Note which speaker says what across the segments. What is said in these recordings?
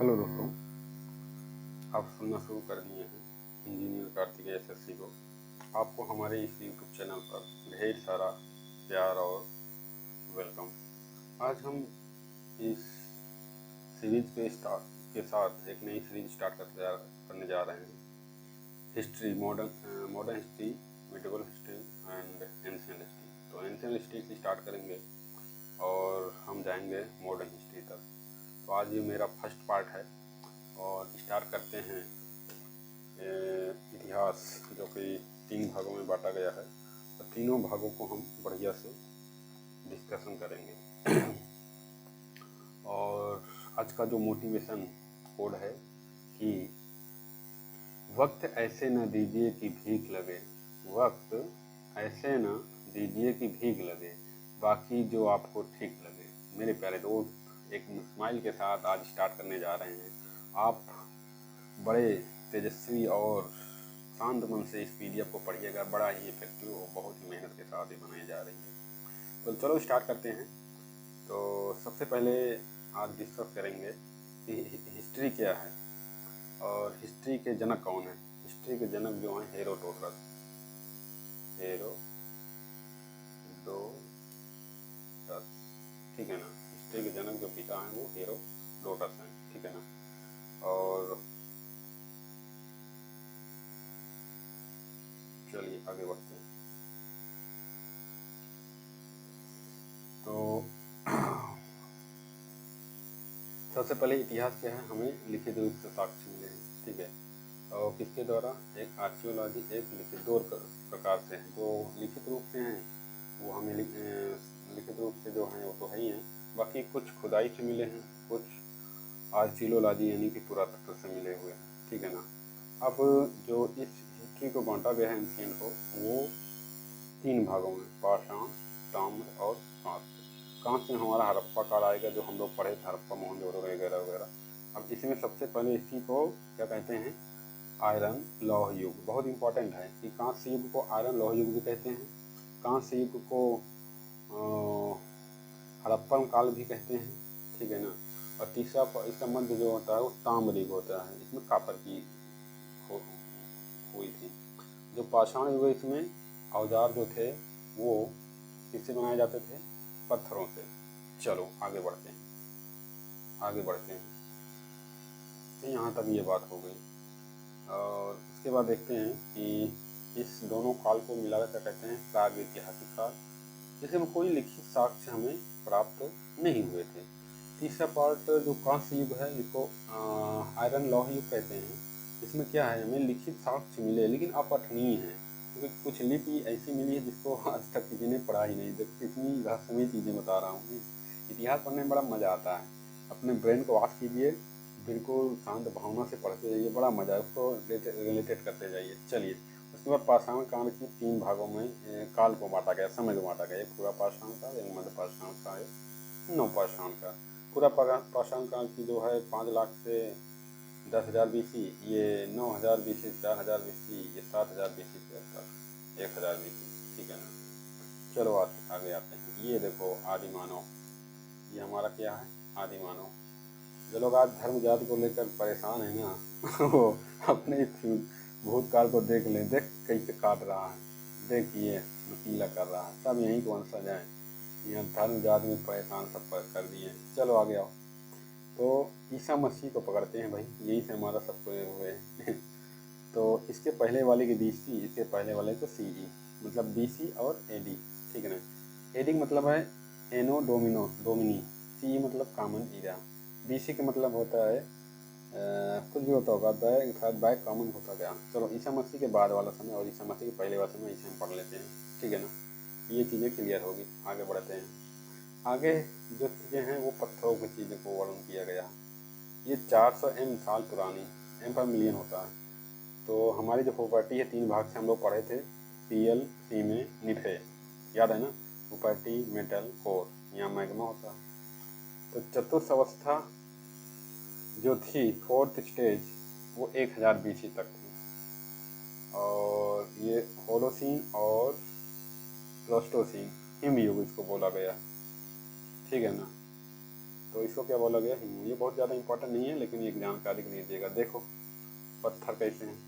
Speaker 1: Hello दोस्तों, आप सुनना शुरू कर दिए हैं इंजीनियर कार्तिकेय एसएससी को। आपको हमारे इस यूट्यूब चैनल पर ढेर सारा प्यार और वेलकम। आज हम इस सीरीज के साथ एक नई सीरीज स्टार्ट करने जा रहे हैं। History, modern history, medieval history and ancient history. तो एंशिएंट हिस्ट्री से स्टार्ट करेंगे और हम जाएंगे मॉडर्न हिस्ट्री तक। तो आज ये मेरा फर्स्ट पार्ट है और स्टार्ट करते हैं इतिहास, जो कि 3 भागों में बांटा गया है। तो तीनों भागों को हम बढ़िया से डिस्कशन करेंगे। और आज का जो मोटिवेशन कोड है कि वक्त ऐसे न दीजिए कि भीख लगे, वक्त ऐसे न दीजिए कि भीख लगे, बाकी जो आपको ठीक लगे। मेरे प्यारे दोस्त, एक स्माइल के साथ आज स्टार्ट करने जा रहे हैं। आप बड़े तेजस्वी और शांत मन से इस पीडीएफ को पढ़िएगा, बड़ा ही इफेक्टिव और बहुत ही मेहनत के साथ ये बनाई जा रही है। तो चलो स्टार्ट करते हैं। तो सबसे पहले आज डिस्कस करेंगे कि हिस्ट्री क्या है और हिस्ट्री के जनक कौन है। हिस्ट्री के जनक जो हैं हेरोडोटस, ठीक है ना। हिस्ट्री के जनक जो पिता हैं वो हेरोडोटस हैं, ठीक है ना। और चलिए आगे बढ़ते हैं। तो सबसे पहले इतिहास क्या है, हमें लिखित रूप से साक्ष्य मिले हैं, ठीक है। और किसके द्वारा, एक आर्कियोलॉजी, एक लिखित, दो प्रकार से हैं। जो लिखित रूप से हैं वो हमें लिखित रूप से जो हैं वो तो है ही हैं, बाकी कुछ खुदाई से मिले हैं, कुछ आर्कियोलॉजी यानी कि पुरातत्व से मिले हुए हैं, ठीक है ना। अब जो इस हिस्ट्री को बांटा गया है एंशिएंट को, वो 3 भागों में, पाषाण, ताम्र और कांस्य। कांस्य में हमारा हड़प्पा काल आएगा, जो हम लोग पढ़े थे, हड़प्पा, मोहनजोदड़ो वगैरह वगैरह। अब इसमें सबसे पहले इसी को क्या कहते हैं, आयरन लौह युग। बहुत इंपॉर्टेंट है कि कांस्य युग को आयरन लौह युग भी कहते हैं, कांस्य युग को हड़प्पन काल भी कहते हैं, ठीक है ना। और तीसरा इसका मध्य जो होता है वो ताम्र युग होता है, इसमें कापर की हुई थी। जो पाषाण युग है, इसमें औजार जो थे वो किससे बनाए जाते थे, पत्थरों से। चलो आगे बढ़ते हैं। तो यहाँ तक ये बात हो गई। और उसके बाद देखते हैं कि इस दोनों काल को मिलाकर क्या कहते हैं, प्रागैतिहासिक काल, जिसमें कोई लिखित साक्ष्य हमें प्राप्त नहीं हुए थे। तीसरा पार्ट जो कांस्य युग है, इसको आयरन लौह युग कहते हैं। इसमें क्या है, हमें लिखित साक्ष्य मिले लेकिन अपठनीय है, क्योंकि कुछ लिपि ऐसी मिली है जिसको आज तक किसी ने पढ़ा ही नहीं। देखो कितनी रहस्यमयी चीज़ें बता रहा हूँ। इतिहास पढ़ने में बड़ा मज़ा आता है। अपने ब्रेन को वॉश कीजिए, बिल्कुल शांत भावना से पढ़ते जाइए, बड़ा मज़ा है, उसको रिलेटेड करते जाइए। चलिए, उसके बाद पाषाण काल की 3 भागों में काल को बांटा गया, समय को बांटा गया। एक पूरा पाषाण काल, एक मध्य पाषाण काल, एक नवपाषाण काल। पूरा पाषाण काल की जो है 5 लाख से 10,000 BC, ये 9,000 BC, 4,000 BC, ये 7,000 BC से अब तक 1,000 BC, ठीक है ना। चलो आगे आते हैं। ये देखो आदि मानव, ये हमारा क्या है, आदि मानव। जो लोग आज धर्म जाति को लेकर परेशान है ना वो अपने भूतकाल को देख लें, देख कैसे काट रहा है, देखिए नुकीला कर रहा है, सब यहीं को वंशज हैं। यहाँ धर्म जाति में परेशान सब कर दिए। चलो आगे आओ। तो ईसा मसीह को पकड़ते हैं भाई, यही से हमारा सब हुए तो इसके पहले वाले की BC, इसके पहले वाले को CE, मतलब BC और AD, ठीक है ना। AD मतलब है एनो डोमिनी, CE मतलब कॉमन ईरा, BC का मतलब होता है कुछ भी होता होगा, बैक कॉमन होता गया। चलो ईसा मसीह के बाद वाला समय और ईसा मसीह के पहले वाला समय इसे हम पढ़ लेते हैं, ठीक है ना। ये चीज़ें क्लियर होगी। आगे बढ़ते हैं। आगे जो चीज़ें हैं वो पत्थरों की चीज़ों को वर्णन किया गया। ये 400 M साल पुरानी, M पर मिलियन होता है। तो हमारी जो प्रॉपर्टी है 3 भाग से हम लोग पढ़े थे, PL, सीमे, निफे, याद है ना। प्रॉपर्टी, मेटल, कोर, यहाँ मैग्मा होता है। तो चतुर्थ अवस्था जो थी, 4th स्टेज, वो 1,000 BC तक थी। और ये होलोसीन और प्लास्टोसीन, हिमयुग इसको बोला गया, ठीक है ना। तो इसको क्या बोला गया, हिमू। ये बहुत ज़्यादा इंपॉर्टेंट नहीं है, लेकिन एक जानकारी के लिए दिएगा। देखो पत्थर कैसे हैं,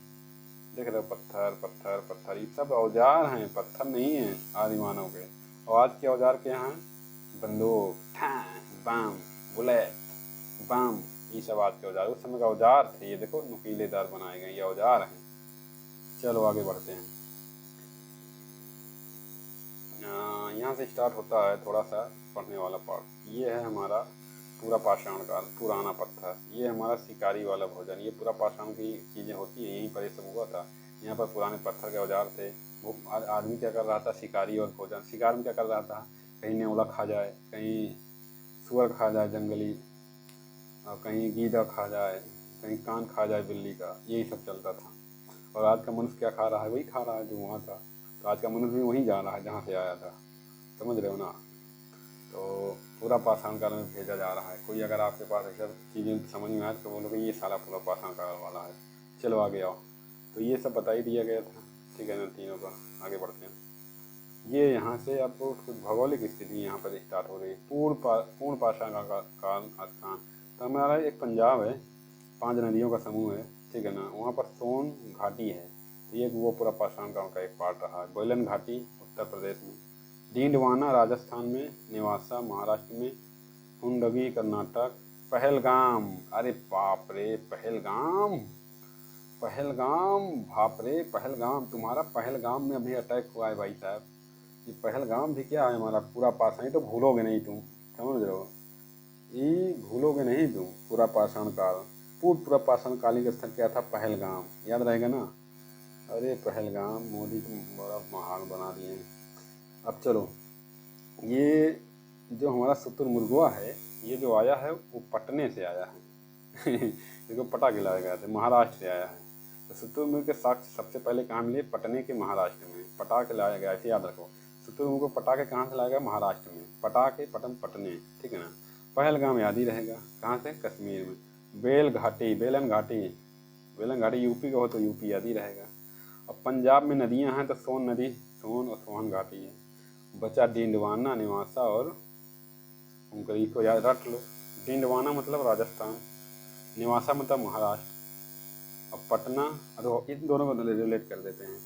Speaker 1: देख रहे हो, पत्थर पत्थर पत्थर, ये सब औजार हैं, पत्थर नहीं है आदि मानव के। और आज के औजार क्या हैं, बंदूक, बम, बुलेट, बम, ये सब आज के औजार। उस समय का औजार थे ये, देखो नुकीलेदार बनाए गए, ये औजार हैं। चलो आगे बढ़ते हैं। यहाँ से स्टार्ट होता है थोड़ा सा पढ़ने वाला पार्ट। ये है हमारा पूरा पाषाण काल, पुराना पत्थर। ये हमारा शिकारी वाला भोजन। ये पूरा पाषाण की चीज़ें होती हैं, यहीं पर ये सब हुआ था। यहाँ पर पुराने पत्थर के औजार थे। वो आदमी क्या कर रहा था, शिकारी और भोजन। शिकार में क्या कर रहा था, कहीं नेवला खा जाए, कहीं सुअर खा जाए जंगली, और कहीं गीदड़ खा जाए, कहीं कान खा जाए बिल्ली का, यही सब चलता था। और आज का मनुष्य क्या खा रहा है, वही खा रहा है जो वहाँ था। तो आज का मनुष्य भी वहीं जा रहा है जहाँ से आया था, समझ रहे हो ना। तो पूरा पाषाण काल में भेजा जा रहा है। कोई अगर आपके पास ऐसा चीज़ें समझ में आए तो बोलोगे ये साला पूरा पाषाण काल वाला है। चलो आगे आओ। तो ये सब बता ही दिया गया था, ठीक है ना, तीनों का। आगे बढ़ते हैं। ये यहाँ से आपको कुछ भौगोलिक स्थिति यहाँ पर स्टार्ट हो रही है। पूर्ण पाषाण काल स्थान। तो हमारा एक पंजाब है, 5 नदियों का समूह है, ठीक है ना। वहाँ पर सोन घाटी है, तो ये वो पूरा पाषाण काल का एक पार्ट रहा है। गोलन घाटी उत्तर प्रदेश में, डींडवाना राजस्थान में, नेवासा महाराष्ट्र में, हुंडगी कर्नाटक, पहलगाम, अरे बाप रे पहलगाम, पहलगाम, बाप रे पहलगाम, तुम्हारा पहलगाम में अभी अटैक हुआ है भाई साहब। ये पहलगाम भी क्या है, हमारा पूरा पाषाण, तो भूलोगे नहीं तुम, समझ रहे हो, ये भूलोगे नहीं तुम। पूरा पाषाण काल, पूरा पाषाण कालीन स्थल क्या था, पहलगाम, याद रहेगा ना। अरे पहलगाम, मोदी तुम बड़ा महान बना दिए। अब चलो, ये जो हमारा शुतुरमुर्गवा है, ये जो आया है वो पटने से आया है देखो पटा के लाया गया था, महाराष्ट्र से आया है। तो शुतुरमुर्ग के साक्ष्य सबसे पहले कहाँ मिले, पटने के महाराष्ट्र में, पटा के लाया गया, ऐसे याद रखो। शुतुरमुर्ग को पटा के कहाँ से लाया गया, महाराष्ट्र में, पटा के पटन पटने, ठीक है ना। पहलगाम याद ही रहेगा, कहाँ से, कश्मीर में। बेलन घाटी यूपी का हो तो यूपी याद ही रहेगा। अब पंजाब में नदियाँ हैं तो सोन नदी, सोन और सोहन घाटी है। बचा डींडवाना, नेवासा और उनकरी को याद रख लो। डींडवाना मतलब राजस्थान, नेवासा मतलब महाराष्ट्र। अब पटना, अरे इन दोनों को रिलेट कर देते हैं।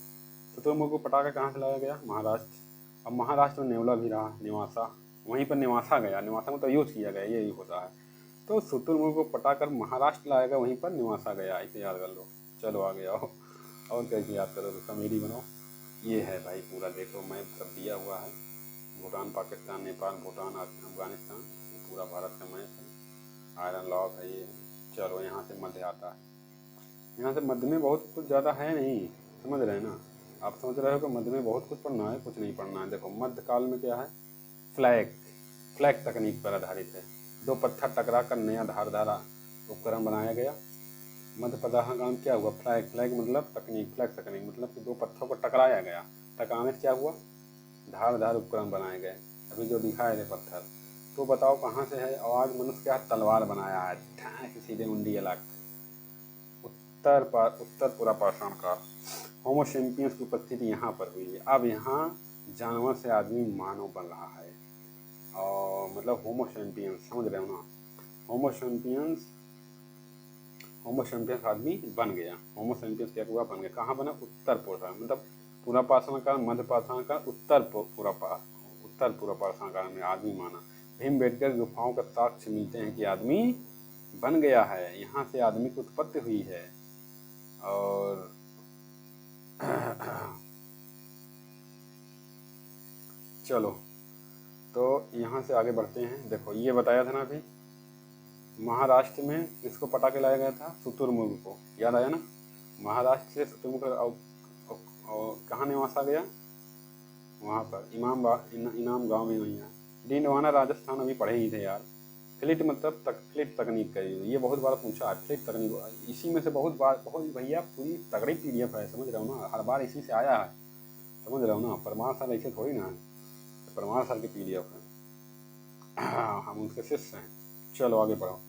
Speaker 1: शुतुरमुर्ग को पटाखा कहाँ से लाया गया, महाराष्ट्र। अब महाराष्ट्र में नेवला भी रहा, नेवासा, वहीं पर नेवासा गया, नेवासा में तो यूज किया गया, यही होता है। तो शुतुरमुर्ग को पटाकर महाराष्ट्र लाया गया, वहीं पर नेवासा गया, इसे याद कर लो। चलो आगे आओ, और कैसे याद करोगे, कमेडी बनाओ। ये है भाई पूरा, देखो मैप सब दिया हुआ है। भूटान, पाकिस्तान, नेपाल, भूटान, अफगानिस्तान, ये पूरा भारत का मैप है। आयरन लॉक है ये। चलो यहाँ से मध्य आता है। यहाँ से मध्य में बहुत कुछ ज़्यादा है नहीं, समझ रहे हैं ना। आप समझ रहे हो कि मध्य में बहुत कुछ पढ़ना है, कुछ नहीं पढ़ना है। देखो मध्यकाल में क्या है, फ्लैग तकनीक पर आधारित है। 2 पत्थर टकरा कर नया धारदार उपकरण बनाया गया। मध्य पाषाण काल में क्या हुआ, फ्लैग मतलब तकनीक, फ्लैग तकनीक मतलब कि 2 पत्थरों को टकराया गया, टकराने से क्या हुआ, धारदार उपकरण बनाए गए। अभी जो दिखाए थे पत्थर, तो बताओ कहाँ से है। और आज मनुष्य क्या तलवार बनाया है, सीधे मुंडी अलग। उत्तर पूरा पाषाण काल, होमो सेपियंस की उपस्थिति यहाँ पर हुई है। अब यहाँ जानवर से आदमी मानव बन रहा है, और मतलब होमो सेपियंस, समझ रहे हो ना। होमो सेपियंस आदमी बन गया। होमो सेपियंस क्या हुआ, बन गया। कहाँ बना, उत्तर पूर्व, मतलब पूरा पाषाण काल, मध्य पाषाण काल, उत्तर पूरा पाषाण काल में आदमी माना। भीमबेटका गुफाओं का साक्ष्य मिलते हैं कि आदमी बन गया है, यहाँ से आदमी की उत्पत्ति हुई है। और चलो तो यहाँ से आगे बढ़ते हैं। देखो ये बताया था ना अभी, महाराष्ट्र में इसको पटा के लाया गया था, शुतुरमुर्ग को, याद आया ना। महाराष्ट्र से शुतुरमुर्ग कहाँ निवासा गया, वहाँ पर इनाम गांव में वहीं है। डींडवाना राजस्थान, अभी पढ़े ही थे यार। फ्लिट मतलब फ्लिट तकनीक का ये बहुत बार पूछा है, फ्लिट तकनीक। इसी में से बहुत भैया पूरी तगड़ी PDF है, समझ रहे हो ना, हर बार इसी से आया है, समझ रहे हो ना। परमार सर ऐसे थोड़ी ना है, परमार सर की PDF है, हम उनके शिष्य हैं। चलो आगे बढ़ो।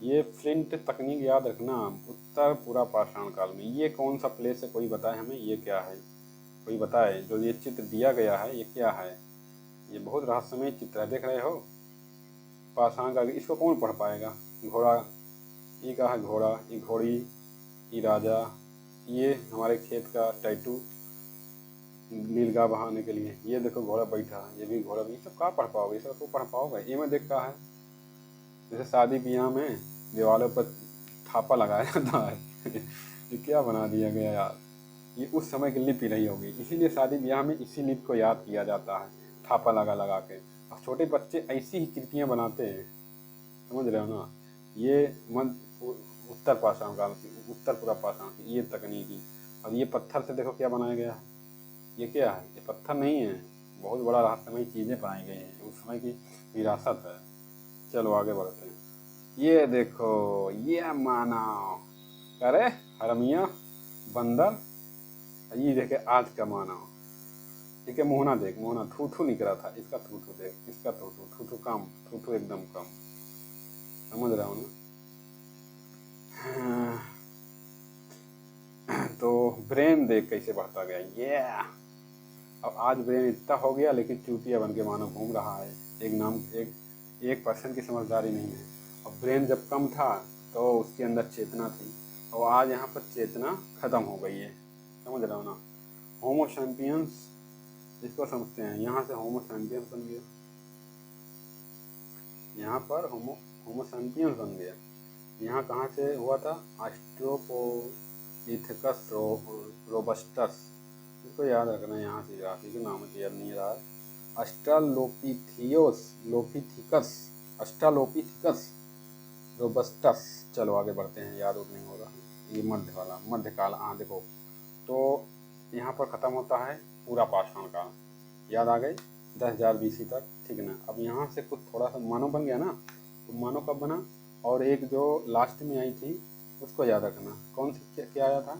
Speaker 1: ये फ्लिंट तकनीक याद रखना, उत्तर पूरा पाषाण काल में। ये कौन सा प्लेस है, कोई बताए हमें, ये क्या है, कोई बताए। जो ये चित्र दिया गया है ये क्या है, ये बहुत रहस्यमय चित्र है, देख रहे हो। पाषाण का इसको कौन पढ़ पाएगा। घोड़ा, ये का है घोड़ा, ये घोड़ी, ये राजा, ये हमारे खेत का टैटू नीलगाय बहाने के लिए, ये देखो घोड़ा बैठा, ये भी घोड़ा, ये सब कहाँ पढ़ पाओगे, ये सब को पढ़ पाओगे। ये मैं देखता है जैसे शादी ब्याह में दीवारों पर थापा लगाया जाता है ये क्या बना दिया गया यार, ये उस समय की लिपि रही होगी, इसीलिए शादी ब्याह में इसी लिपि को याद किया जाता है, थापा लगा लगा के। और छोटे बच्चे ऐसी ही कृतियाँ बनाते हैं, समझ रहे हो ना। ये उत्तर पाषाण काल की, उत्तर पूरा पाषाण की ये तकनीकी। और ये पत्थर से देखो क्या बनाया गया है, ये क्या है, ये पत्थर नहीं है, बहुत बड़ा रहस्यमय चीज़ें बनाई गई हैं, उस समय की विरासत है। चलो आगे बढ़ते हैं। ये देखो, ये मानव, अरे हरमिया बंदर, ये देखे आज का मानव, ठीक है। मोहना देख, मोहना थू थू निकला था, इसका थू थू देख, इसका थू थू, थू थू कम, थू थू एकदम कम, समझ रहा हूँ ना। तो ब्रेन देख कैसे बढ़ता गया, ये अब आज ब्रेन इतना हो गया लेकिन चूतिया बन के मानव घूम रहा है, एक नाम एक पर्सन की समझदारी नहीं है। अब ब्रेन जब कम था तो उसके अंदर चेतना थी, और आज यहाँ पर चेतना खत्म हो गई है, समझ रहे हो ना। होमो सैपियंस इसको समझते हैं, यहाँ से होमो सैपियंस बन गया, यहाँ पर होमो सैपियंस बन गया। यहाँ कहाँ से हुआ था, ऑस्ट्रोपोइथेकस रोबस्टस, इसको याद रखना, यहाँ से राशि के नाम याद नहीं रहा है। अस्ट्रालोपिथिकस रोबस्टस। चलो आगे बढ़ते हैं, याद नहीं हो रहा है। ये मध्य वाला, मध्यकाल, हाँ देखो, तो यहाँ पर ख़त्म होता है पूरा पाषाण काल, याद आ गई 10,000 BC तक, ठीक है ना। अब यहाँ से कुछ थोड़ा सा मानव बन गया ना, तो मानव कब बना, और एक जो लास्ट में आई थी उसको याद रखना, कौन सी क्या आया था,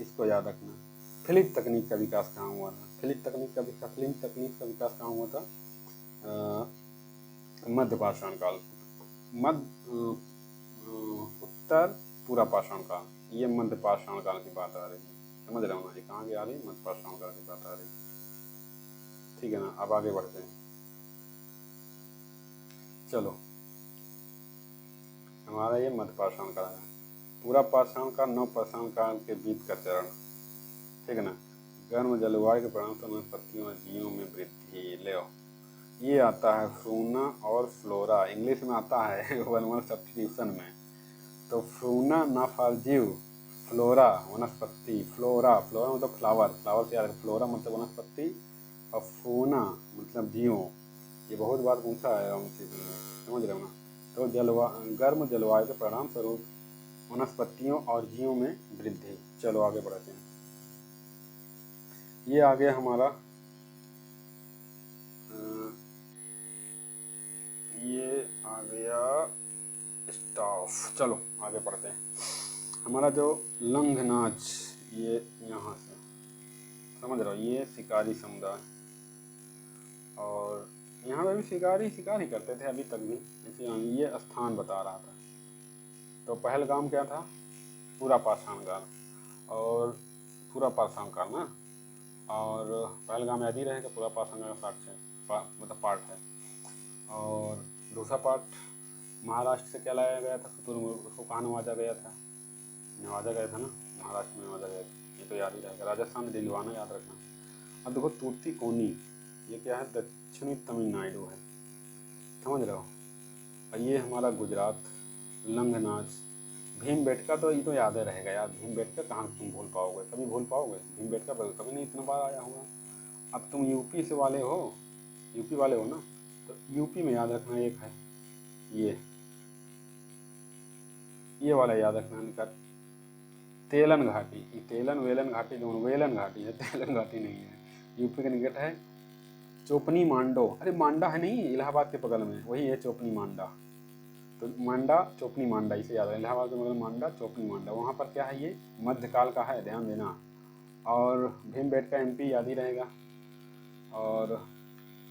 Speaker 1: इसको याद रखना, फिलिप तकनीक का विकास कहाँ हुआ था, फिलिप तकनीक का विकास कहाँ हुआ था, मध्य पाषाण काल, उत्तर पूरा पाषाण काल, ये मध्य पाषाण काल की बात आ रही है, समझ रहे हो ना। ये कहाँ की आ रही है, मध्य पाषाण काल की बात आ रही है, ठीक है ना। अब आगे बढ़ते हैं, चलो हमारा ये मध्य पाषाण काल है, पूरा पाषाण काल नव पाषाण काल के बीच का चरण, ठीक है ना। गर्म जलवायु के परिणाम से वनस्पतियों और जीवों में वृद्धि, ले ये आता है फ्रूना और फ्लोरा, इंग्लिश में आता है वन वर्ड सब्स्टिट्यूशन में। तो फ्रूना नाफालजीव, फ्लोरा वनस्पति, फ्लोरा मतलब फ्लावर, फ्लावर से याद है, फ्लोरा मतलब वनस्पति, और फ्रूना मतलब जीवों, ये बहुत बार पूछा है हमसे, समझ रहे हो ना। तो गर्म जलवायु के परिणाम स्वरूप वनस्पतियों और जीवों में वृद्धि। चलो आगे बढ़ते हैं, ये आ गया हमारा, ये आ गया स्टाफ। चलो आगे बढ़ते हैं, हमारा जो लंघनाच, ये यहाँ से समझ रहे हो, ये शिकारी समुदाय, और यहाँ पे भी शिकार ही करते थे अभी तक भी, इसलिए ये स्थान बता रहा था। तो पहलगाम क्या था, पूरा पाषाण काल, और पूरा पाषाण काल ना, और पहलगाम याद ही रहेगा, पूरा पाषाण काल मतलब पार्ट है। और दूसरा पार्ट महाराष्ट्र से क्या लाया गया था, उसको कहाँ नवाजा गया था, नवाजा गया था ना, महाराष्ट्र में नवाजा गया था, ये तो याद ही रहेगा। राजस्थान में दिलवाना याद रखना। अब देखो तूतीकोनी, ये क्या है, दक्षिणी तमिलनाडु है, समझ रहे हो। और ये हमारा गुजरात, लंघनाच, भीमबेटका, तो ये तो याद ही रहेगा यार, भीमबेटका कहाँ तुम भूल पाओगे, कभी भूल पाओगे भीमबेटका, कभी नहीं, इतना बार आया होगा। अब तुम यूपी से वाले हो, यूपी वाले हो ना, तो यूपी में याद रखना एक है, ये वाला याद रखना निकट, तेलन घाटी, तेलन वेलन घाटी दोनों, वेलन घाटी है, तेलन घाटी नहीं है, यूपी के निकट है। चोपनी मांडो, अरे मांडा है नहीं, इलाहाबाद के बगल में वही है चोपनी मांडा, तो मांडा चोपनी मांडा, इसे याद है, इलाहाबाद के बगल मांडा चोपनी मांडा, वहाँ पर क्या है, ये मध्यकाल का है, ध्यान देना। और भीमबेटका MP याद ही रहेगा। और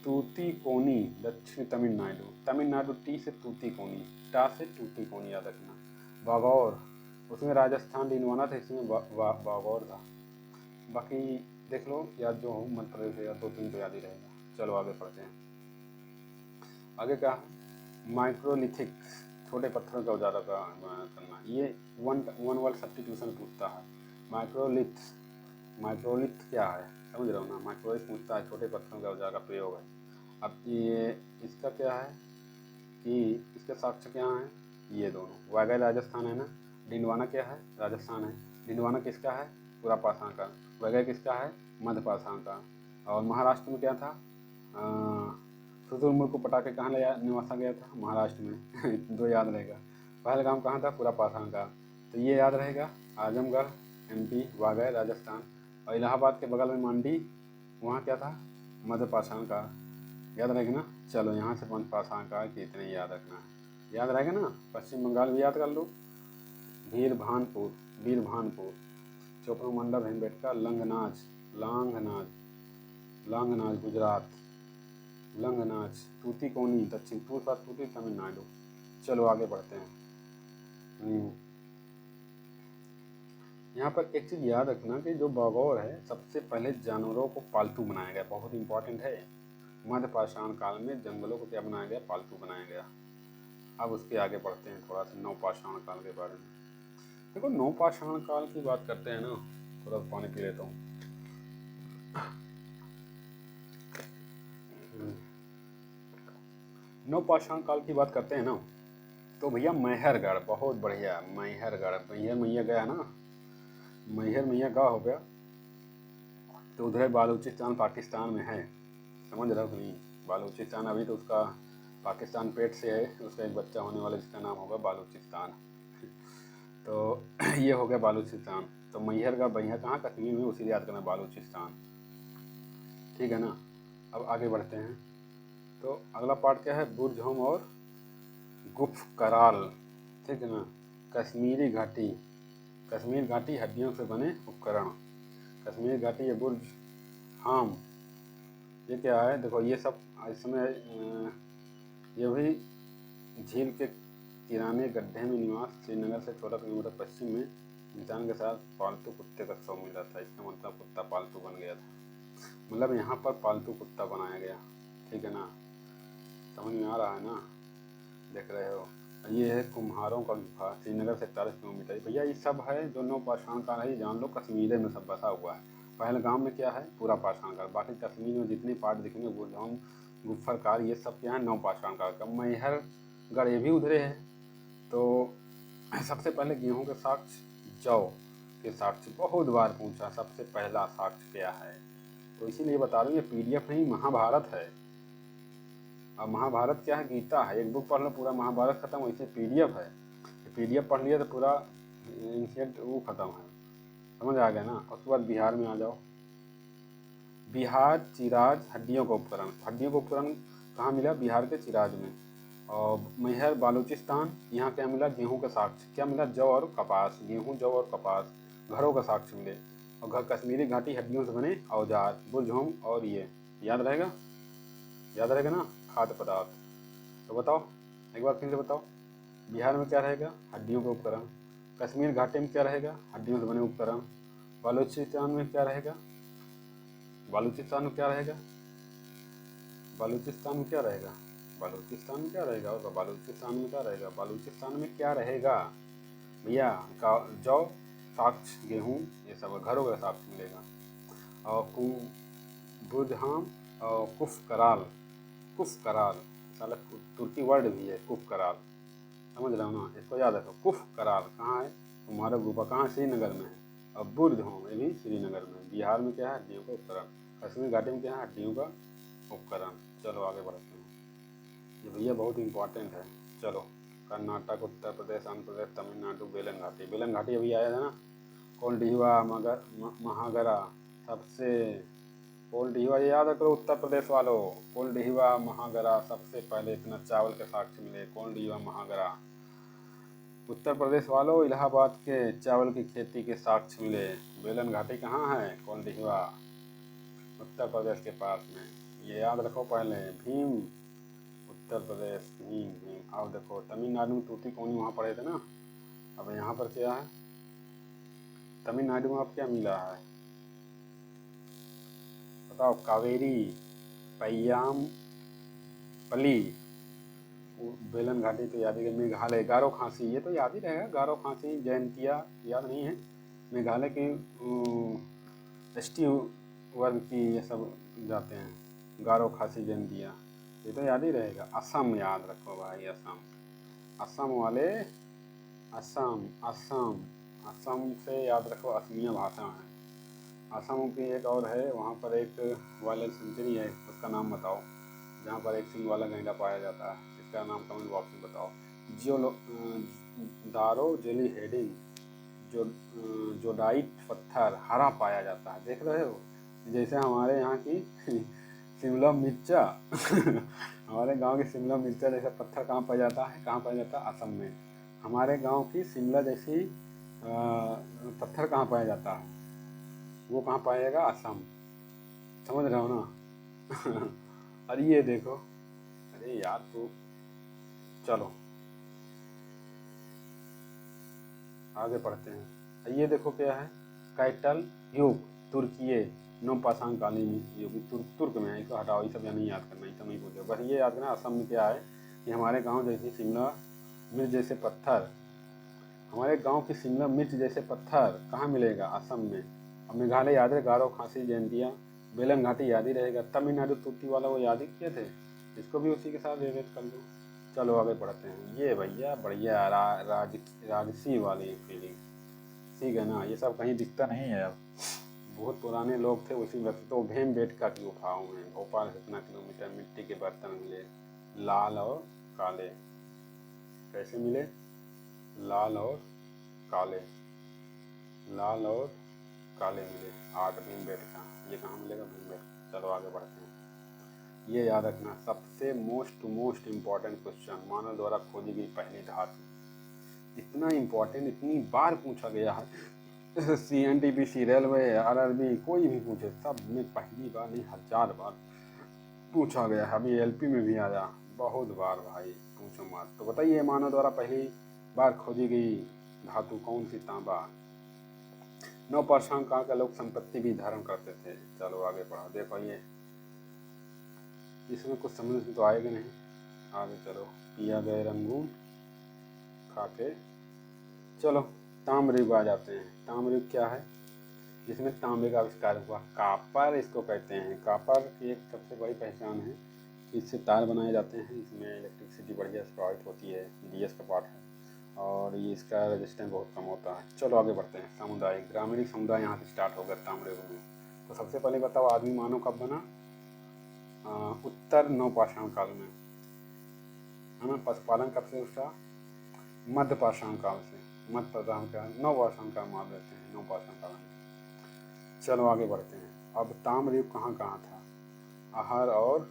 Speaker 1: तूतीकोनी दक्षिण तमिलनाडु, तमिलनाडु टी से तूतीकोनी, टा से तूतीकोनी याद रखना। बागौर, उसमें राजस्थान दिनवाना था, इसमें बागौर था। बाकी देख लो, याद जो हो मध्य प्रदेश या 2-3 तो याद ही रहेगा। चलो आगे पढ़ते हैं। आगे क्या है, माइक्रोलिथिक, छोटे पत्थरों का उजाला करना। ये वन वन वर्ड सब्स्टिट्यूशन पूछता है। माइक्रोलिथ क्या है, समझ रहे हो ना। माइक्रोलिथ पूछता है, छोटे पत्थरों का औजार का प्रयोग है। अब ये इसका क्या है कि इसके साक्ष्य क्या हैं, ये दोनों। वाघा राजस्थान है ना, डिंडवाना क्या है, राजस्थान है। डिंडवाना किसका है, पूरा पाषाण का। वाघा किसका है, मध्य पाषाण का। और महाराष्ट्र में क्या था, शुतुरमुर्ग को पटाके कहाँ ले निवासा गया था, महाराष्ट्र में। दो याद रहेगा। पहलगाम कहाँ था, पूरा पाषाण का। तो ये याद रहेगा, आजमगढ़ MP, वाघा राजस्थान। और इलाहाबाद के बगल में मंडी, वहाँ क्या था, मध्य पाषाण का। याद रहेगा ना। चलो यहाँ से मध्य पाषाण का कि इतने याद रखना है, याद रहेगा ना। पश्चिम बंगाल भी याद कर लो, वीरभानपुर, चोपड़ो मंडल भीमबेटका, लांगनाज गुजरात, लंगनाच, तूतीकोनी दक्षिण, तूती तमिलनाडु। चलो आगे बढ़ते हैं। यहाँ पर एक चीज़ याद रखना कि जो बगौर है, सबसे पहले जानवरों को पालतू बनाया गया, बहुत इंपॉर्टेंट है। मध्य पाषाण काल में जंगलों को क्या बनाया गया, पालतू बनाया गया। अब उसके आगे बढ़ते हैं थोड़ा सा नवपाषाण काल के बारे में। देखो नवपाषाण काल की बात करते हैं ना, थोड़ा पानी पी लेता हूँ। नवपाषाण काल की बात करते हैं ना, तो भैया मैहरगढ़, बहुत बढ़िया। मैहर मैया गया ना, मैहर मैया गाँव हो गया, तो उधर बालूचिस्तान पाकिस्तान में है, समझ रहे हो कि नहीं। बालूचिस्तान अभी तो उसका पाकिस्तान पेट से है, उसका एक बच्चा होने वाला जिसका नाम होगा बालूचिस्तान। तो ये हो गया बालूचिस्तान। तो मैहरगढ़ भैया कहाँ, कश्मीर में, उसी याद करना, बालूचिस्तान। ठीक है ना। अब आगे बढ़ते हैं। तो अगला पार्ट क्या है, बुर्जहोम और गुफ कराल। ठीक है ना। कश्मीर घाटी हड्डियों से बने उपकरण। कश्मीर घाटी या बुर्ज हाम, ये क्या है, देखो ये सब इस समय ये भी झील के किराने गड्ढे में निवास, श्रीनगर से 14 किलोमीटर पश्चिम में इंसान के साथ पालतू कुत्ते का शव मिला था। इसका मतलब कुत्ता पालतू बन गया था, मतलब यहाँ पर पालतू कुत्ता बनाया गया। ठीक है ना, समझ में आ रहा है ना, देख रहे हो। ये है कुम्हारों का गुफा, श्रीनगर से 41 किलोमीटर। भैया ये सब है जो नवपाषाण काल है, जान लो कश्मीर में सब बसा हुआ है। पहलगाम में क्या है, पूरा पाषाण काल। बाकी कश्मीर में जितने पार्ट दिखेंगे, बुरजाम, गुफ्फरकार, ये सब क्या है, नवपाषाण काल का। मैहरगढ़ ये भी उधरे है। तो सबसे पहले गेहूं के साक्ष्य, जौ के साक्ष्य बहुत बार पूछा, सबसे पहला साक्ष्य क्या है, तो इसीलिए बता रहा हूँ, ये PDF नहीं, महाभारत है। अब महाभारत क्या है, गीता है। एक बुक पढ़ लो, पूरा महाभारत खत्म, वैसे PDF है। PDF पढ़ लिया तो पूरा एंशिएंट वो खत्म है, समझ आ गया ना। उसके बाद बिहार में आ जाओ। बिहार चिराज हड्डियों का उपकरण, हड्डियों का उपकरण कहाँ मिला, बिहार के चिराज में। और मैहर बालूचिस्तान, यहाँ क्या मिला, गेहूं का साक्ष्य। क्या मिला, जौ और कपास, गेहूं, जौ और कपास, घरों का साक्ष्य मिले। और घर कश्मीरी घाटी हड्डियों से बने औजार, बुरझोम, और ये याद रहेगा ना, खाद्य पदार्थ। तो बताओ, एक बार फिर से बताओ, बिहार में क्या रहेगा, हड्डियों का उपकरण। कश्मीर घाटी में क्या रहेगा, हड्डियों से बने उपकरण। बालूचिस्तान में क्या रहेगा, बालूचिस्तान में क्या रहेगा, बालूचिस्तान में क्या रहेगा, बालूचिस्तान में क्या रहेगा, और बालूचिस्तान में क्या रहेगा, बालूचिस्तान में क्या रहेगा भैया, जौ, साक्ष्य, गेहूँ, ये सब घरों का साक्ष्य मिलेगा। और बुरहाम और कुफ कराल, साला तुर्की वर्ड भी है, कुफ कराल, समझ रहे हो ना। इसको याद रखो, कुफ कराल कहाँ है, तुम्हारा गुफा कहाँ, श्रीनगर में है। और बुर्ज होम, ये भी श्रीनगर में। बिहार में क्या है, हड्डियों का उपकरण। कश्मीर घाटी में क्या है, हड्डियों का उपकरण। चलो आगे बढ़ते हैं, ये भैया बहुत इंपॉर्टेंट है। चलो, कर्नाटक, उत्तर प्रदेश, आंध्र प्रदेश, तमिलनाडु, बेलन घाटी अभी आया था ना। कोल्डिहिवा, महागरा, सबसे कोल्डिहिवा याद करो उत्तर प्रदेश वालों। कोल्डिहिवा, महागरा, सबसे पहले इतना चावल के साक्ष्य मिले, कोल्डिहिवा, महागरा। उत्तर प्रदेश वालों, इलाहाबाद के चावल की खेती के साक्ष्य मिले। बेलन घाटी कहाँ है, कोल्डिहिवा, उत्तर प्रदेश के पास में। ये याद रखो पहले। भीम, उत्तर प्रदेश, भीम। अब देखो तमिलनाडु में तूतीकोनी वहाँ पड़े थे ना। अब यहाँ पर क्या है, तमिलनाडु में अब क्या मिला है बताओ, कावेरी, पय्याम पली, बेलन घाटी तो याद है, मेघालय, गारो खासी ये तो याद ही रहेगा, गारो खासी, जयंतिया याद नहीं है, मेघालय की एसटी वर्ग की ये सब जाते हैं, गारो खासी जयंतिया ये तो याद ही रहेगा। असम याद रखो भाई, असम, असम वाले, असम असम असम से याद रखो असमिया भाषा है। असम की एक और है, वहाँ पर एक वाइल्ड सेंचुरी है, उसका नाम बताओ, जहाँ पर एक सिंग वाला गैंडा पाया जाता है, इसका नाम कमेंट बॉक्स में बताओ। दारो जेली हेडिंग, जो जोडाइट पत्थर हरा पाया जाता है, देख रहे हो, जैसे हमारे यहाँ की शिमला मिर्चा हमारे गांव की शिमला मिर्चा जैसा पत्थर कहाँ पाया जाता है, कहाँ पाया जाता है, असम में। हमारे गांव की शिमला जैसी पत्थर कहाँ पाया जाता है, वो कहाँ पाएगा, असम, समझ रहे हो ना अरे ये देखो, अरे यार तू, चलो आगे पढ़ते हैं। ये देखो क्या है, कैटल युग, तुर्कीय नवपाषाण कालीन युग, तुर्क में है, इसको हटाओ, ये सब नहीं याद करना, ये सब नहीं पूछो, बस ये याद करना असम में क्या है कि हमारे गांव जैसी शिमला मिर्च जैसे पत्थर, हमारे गांव की शिमला मिर्च जैसे पत्थर कहाँ मिलेगा, असम में। अब मेघालय याद है, गारो खासी जयंतिया, बेलन घाटी याद ही रहेगा, तमिलनाडु तुर्की वाला वो याद ही किए थे, इसको भी उसी के साथ रिलेट कर लो। चलो आगे बढ़ते हैं। ये भैया बढ़िया राजसी वाली फीलिंग, ठीक है ना, ये सब कहीं दिखता नहीं है अब, बहुत पुराने लोग थे उसी वक्त तो। भीम बेटका की गुफाओं में भोपाल से कितना किलोमीटर, मिट्टी के बर्तन मिले, लाल और काले, कैसे मिले, लाल और काले, लाल और काले मिले, 8 भीम बेटका, ये कहाँ मिलेगा, भीम बेटका। चलो आगे बढ़ते हैं। ये याद रखना, सबसे मोस्ट इम्पॉर्टेंट क्वेश्चन, मानव द्वारा खोजी गई पहली धातु, इतना इम्पोर्टेंट, इतनी बार पूछा गया है CNTP रेलवे RRB कोई भी पूछे, सब में पहली बार नहीं 1000 बार पूछा गया है। अभी LP में भी आया बहुत बार भाई, पूछो मत। तो बताइए मानव द्वारा पहली बार खोजी गई धातु कौन सी, तांबा। नवपाषाण काल का लोग संपत्ति भी धारण करते थे। चलो आगे बढ़ो, देखो ये इसमें कुछ समझ तो आएगा नहीं, आगे चलो। पिया गए रंगून खाके, चलो ताम्रयुग आ जाते हैं। ताम्रयुग क्या है, जिसमें तांबे का आविष्कार हुआ, कापर इसको कहते हैं। कापर की एक सबसे बड़ी पहचान है, इससे तार बनाए जाते हैं, इसमें इलेक्ट्रिसिटी बढ़िया प्रभावित होती है, DS का पार्ट है, और ये इसका रेजिस्टेंस बहुत कम होता है। चलो आगे बढ़ते हैं। समुदाय, ग्रामीण समुदाय यहाँ से स्टार्ट होगा ताम्रयुग में। तो सबसे पहले बताओ आदमी मानव कब बना, उत्तर नवपाषाण काल में, है ना। पशुपालन कब से उठा, मध्य पाषाण काल से, मध्य पाषाण का नवपाषाण काल मान लेते हैं, नवपाषाण काल में। चलो आगे बढ़ते हैं। अब ताम्रयुग कहाँ कहाँ था, अहर और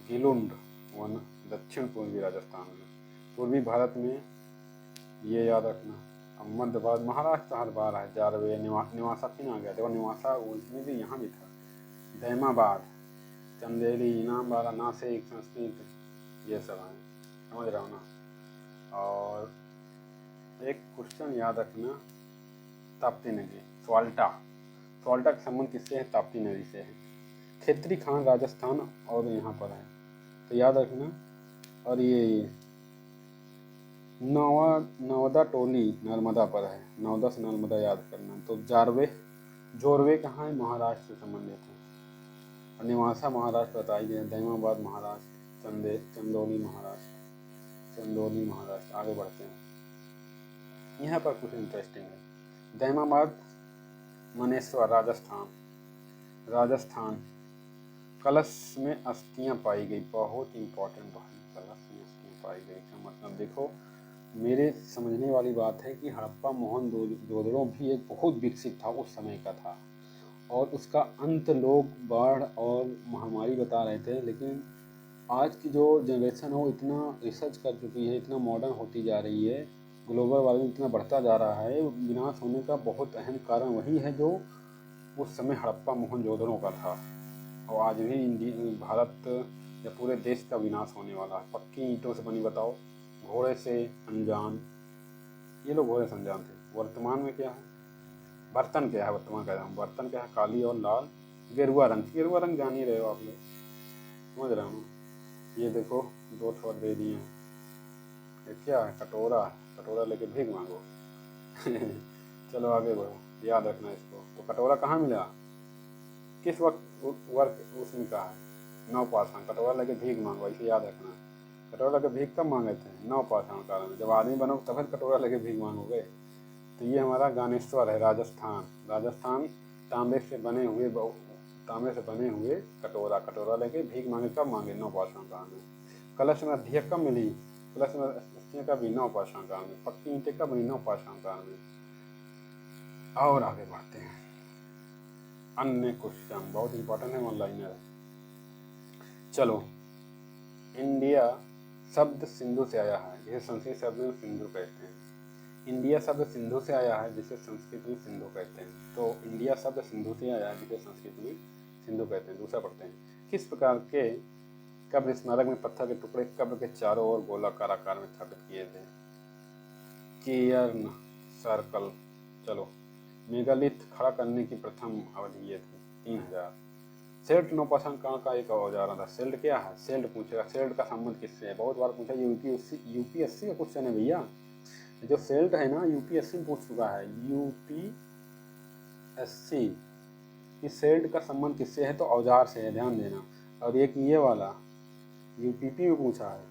Speaker 1: गिलुंड वन, दक्षिण पूर्वी राजस्थान में, पूर्वी भारत में, ये याद रखना। अब मध्य भारत, महाराष्ट्र हर बार है, जारवे, निवासा फिर आ गया, देखो निवासा उसमें भी, यहाँ भी था, दैमाबाद, चंदेरी, इनामबाड़ा, नासिक, संस्कृत, ये सब हैं, समझ रहे हो ना। और एक क्वेश्चन याद रखना, ताप्ती नदी, सवाल्टा, सवाल्टा का संबंध किससे है, ताप्ती नदी से है। खेतरी खान राजस्थान और यहाँ पर है, तो याद रखना। और ये नवदा टोली नर्मदा पर है, नवदा से नर्मदा याद करना। तो जोरवे कहाँ है, महाराष्ट्र से संबंधित है। और निवासा महाराष्ट्र बता ही दिया, दैमाबाद महाराष्ट्र, चंदौली महाराष्ट्र। आगे बढ़ते हैं, यहाँ पर कुछ इंटरेस्टिंग है। दैमाबाद मनेश्वर राजस्थान, कलश में अस्थियाँ पाई गई, बहुत इंपॉर्टेंट बात, कलश में अस्थियाँ पाई गई का मतलब देखो, मेरे समझने वाली बात है कि हड़प्पा मोहनजोदड़ो भी एक बहुत विकसित था, उस समय का था, और उसका अंत लोग बाढ़ और महामारी बता रहे थे, लेकिन आज की जो जनरेशन है वो इतना रिसर्च कर चुकी है, इतना मॉडर्न होती जा रही है, ग्लोबल वार्मिंग इतना बढ़ता जा रहा है, विनाश होने का बहुत अहम कारण वही है जो उस समय हड़प्पा मोहनजोदड़ो का था। और आज भी भारत या पूरे देश का विनाश होने वाला है। पक्की ईंटों से बनी, बताओ, घोड़े से अनजान, ये लोग घोड़े से अनजान थे। वर्तमान में क्या है, बर्तन क्या है, वर्तमान कह रहा हूँ, बर्तन क्या है, काली और लाल, गेरुआ रंग जान ही रहे हो आप लोग, समझ रहे हो। ये देखो 2 ठो दे दिए हैं। ये क्या है? कटोरा। कटोरा लेके भीख मांगो। चलो आगे बढ़ो, याद रखना इसको। तो कटोरा कहाँ मिला, किस वक्त वर्क उसमें कहा है? नवपाषाण। कटोरा लेके भीख मांगो, इसे याद रखना। कटोरा लेके भीख कब मांगे थे? नवपाषाण काल में। जब आदमी बनो तब कटोरा लेके भीख मांगोगे। तो ये हमारा ज्ञानेश्वर है, राजस्थान। राजस्थान तांबे से बने हुए कटोरा। कटोरा लेके भीख मांगे, कब मांगे? नवपाषाण काल में। कलश में अध्यय कब मिली? कलश में अस्थि कब बनी? नवपाषाण काल में। पक्की ईंटें कब बनी? नवपाषाण काल में। और आगे बढ़ते हैं। अन्य क्वेश्चन बहुत इंपॉर्टेंट है, ऑनलाइनर। चलो, इंडिया शब्द सिंधु से आया है, जिसे संस्कृत शब्द में सिंधु कहते हैं। इंडिया शब्द सिंधु से आया है, जिसे संस्कृत में सिंधु कहते हैं। तो इंडिया शब्द सिंधु से आया है, जिसे संस्कृत में सिंधु कहते हैं। दूसरा पढ़ते हैं। किस प्रकार के कब्र स्मारक में पत्थर के टुकड़े कब्र के चारों ओर गोलाकार आकार में स्थापित किए थे? Cairn circle. चलो, मेगालिथ खड़ा करने की प्रथम अवधि ये थी 3000। सेल्ट नौपाषाण काल का एक औजार था। सेल्ट क्या है? सेल्ट पूछेगा। सेल्ट का संबंध किससे है? बहुत बार पूछा, यूपीएससी का क्वेश्चन है भैया। जो सेल्ट है ना, यूपीएससी पूछ चुका है। यूपीएससी कि सेल्ट का संबंध किससे है? तो औजार से है, ध्यान देना। और एक ये वाला यूपीपी में पूछा है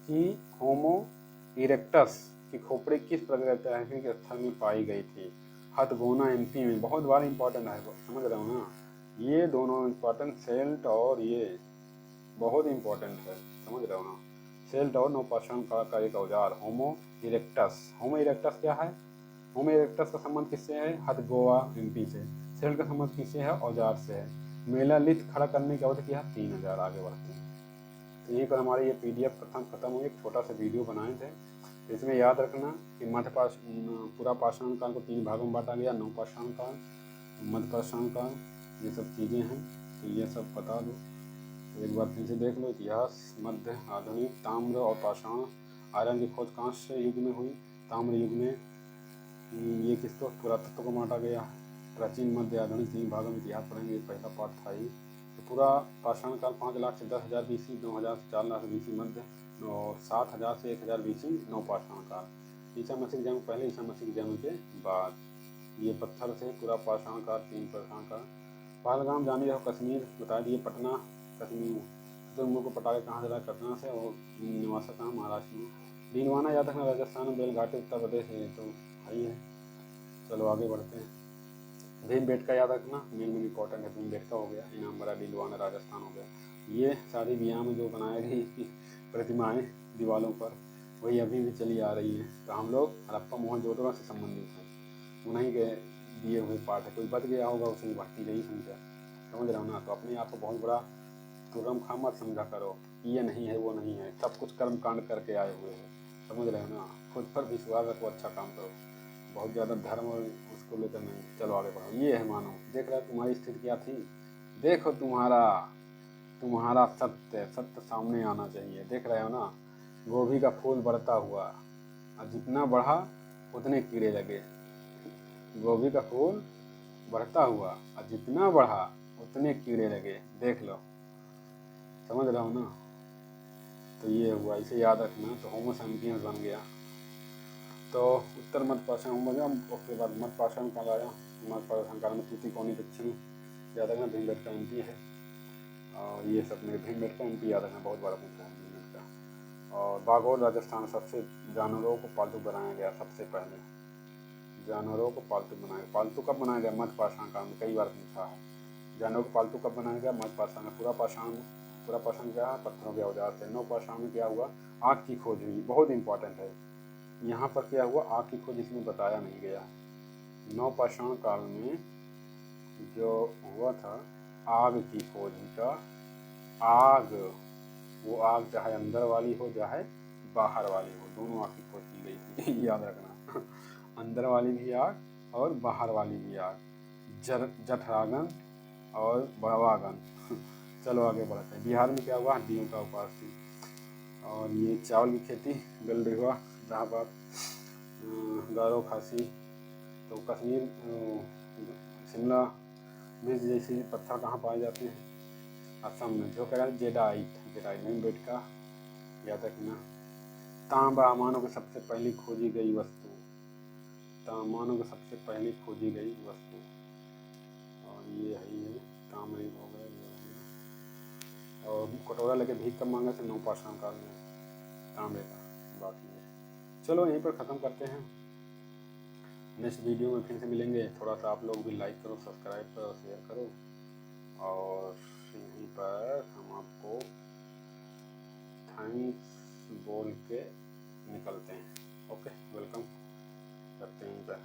Speaker 1: कि होमो इरेक्टस की खोपड़ी किस प्रजाति के स्थल में पाई गई थी? हथगोना एमपी में। बहुत बार इंपॉर्टेंट है, समझ रहे हो ना? ये दोनों इंपॉर्टेंट, सेल्ट और ये बहुत इंपॉर्टेंट है, समझ रहे हो ना? सेल्ट और नवपाषाण काल का एक औजार होमो इरेक्टस। होमो इरेक्टस क्या है? होमो इरेक्टस का संबंध किससे है? हथगोआ एमपी से। सेल्ट का संबंध किससे है? औजार से है। मेगालिथ खड़ा करने की अवधि क्या है? 3000। आगे बढ़ते हैं। तो यहीं पर हमारी ये पीडीएफ प्रथम खत्म हुई। एक छोटा सा वीडियो बनाए थे। तो इसमें याद रखना कि पूरा पाषाण काल को 3 भागों में बांटा गया। नवपाषाण काल, मध्यपाषाण काल, ये सब चीज़ें हैं। तो ये सब बता दो। तो एक बार फिर से देख लो। इतिहास, मध्य, आधुनिक, ताम्र और पाषाण। आयरन की खोज कांस्य युग में हुई। ताम्र युग में ये किसको? पुरातत्व को बांटा गया। प्राचीन, मध्य, आधुनिक 3 भागों में इतिहास पढ़ेंगे। पहला पार्ट था ही। तो पूरा पाषाण काल 5 लाख से 10,000 बीसी, 9,000 से 4 लाख बीसी मध्य, और 7,000 से 1,000 बीसी नवपाषाण काल। ईसा मसीह के जन्म पहले, ईसा मसीह के जन्म के बाद। ये पत्थर से पूरा पाषाण काल, 3 पाषाण काल। पहलगाम जाने जाओ, कश्मीर बता दिए। पटना कश्मीर। शुतुरमुर्ग को पटा के कहाँ से लाया? कटना से। और निवासा कहाँ? महाराष्ट्र में। डीलवाना याद रखना, राजस्थान में। बेलघाटी उत्तर प्रदेश है। तो वही है। चलो आगे बढ़ते हैं। भीमबेटका याद रखना, मेन इंपॉर्टेंट है। भीमबेटका हो गया, इनामबरा, डीलवाना राजस्थान हो गया। ये शादी ब्याह में जो बनाई गई प्रतिमाएं दीवारों पर, वही अभी भी चली आ रही हैं। तो हम लोग हड़प्पा मोहनजोदड़ो से संबंधित हैं, उन्हीं के दिए हुए पाठ है। कोई बच गया होगा, उसे बढ़ती रही समझा, समझ रहे हो ना? तो अपने आप को बहुत बड़ा तुरम खा मत समझा करो, ये नहीं है वो नहीं है। सब कुछ कर्म कांड करके आए हुए हैं, समझ रहे हो ना? खुद पर विश्वास रखो, अच्छा काम करो, बहुत ज़्यादा धर्म और उसको लेकर नहीं। चलो आगे बढ़ो। ये है मानो, देख रहे हो तुम्हारी स्थिति क्या थी? देखो तुम्हारा सत्य सामने आना चाहिए। देख रहे हो ना? गोभी का फूल बढ़ता हुआ, और जितना बढ़ा उतने कीड़े लगे। गोभी का फूल बढ़ता हुआ और जितना बढ़ा उतने कीड़े लगे। देख लो, समझ रहा हो ना? तो ये हुआ, इसे याद रखना। तो होमो सैपियंस बन गया। तो उत्तर मध्य पाषाण बन गया। उसके बाद मध्य पाषाण काल आया। मध्य पाषाण काल में तूतीकोनी दक्षिण याद रखना। भीमबेटका एमपी है। और ये सब मेरे भीमबेटका एमपी याद रखना, बहुत बड़ा पूछा है भीमबेटका। और बागौर राजस्थान, सबसे जानवरों को पालतू बनाया गया। सबसे पहले जानवरों को पालतू बनाया। पालतू कब बनाया गया? मध्य पाषाण काल में। कई बार पूछा है, जानवरों को पालतू कब बनाया गया? मध्य पाषाण में। पूरा पाषाण क्या है? पत्थरों के औजार से। नवपाषाण में क्या हुआ? आग की खोज हुई। बहुत इंपॉर्टेंट है। यहाँ पर क्या हुआ? आग की खोज इसमें बताया नहीं गया। नवपाषाण काल में जो हुआ था, आग की खोज का। आग, वो आग चाहे अंदर वाली हो चाहे बाहर वाली हो, दोनों आग की खोज की गई थी। याद रखना, अंदर वाली भी आग और बाहर वाली भी आग। जठरागन और बड़वागन। चलो आगे बढ़ते हैं। बिहार में क्या हुआ? हड्डियों का उपास थी। और ये चावल की खेती, गलडीवा, इलाहाबाद, गारो, खासी। तो कश्मीर, शिमला मिर्च जैसी पत्थर कहाँ पाए जाते हैं? असम में। जो कह रहा है जेडाइट, पिरामिड बेड का याद रखना। तांबा मानव की सबसे पहली खोजी गई वस्तु, मानव की सबसे पहली खोजी गई वस्तु, और ये है तांबे हो गए। और कटोरा लेके भीख कब मांगा थे? नवपाषाण काल में, तांबे का। बाकी है, चलो यहीं पर ख़त्म करते हैं। नेक्स्ट वीडियो में फिर से मिलेंगे। थोड़ा सा आप लोग भी लाइक करो, सब्सक्राइब करो, शेयर करो, और यहीं पर हम आपको थैंक्स बोल के निकलते हैं। ओके, वेलकम, रखते हैं यहीं पर।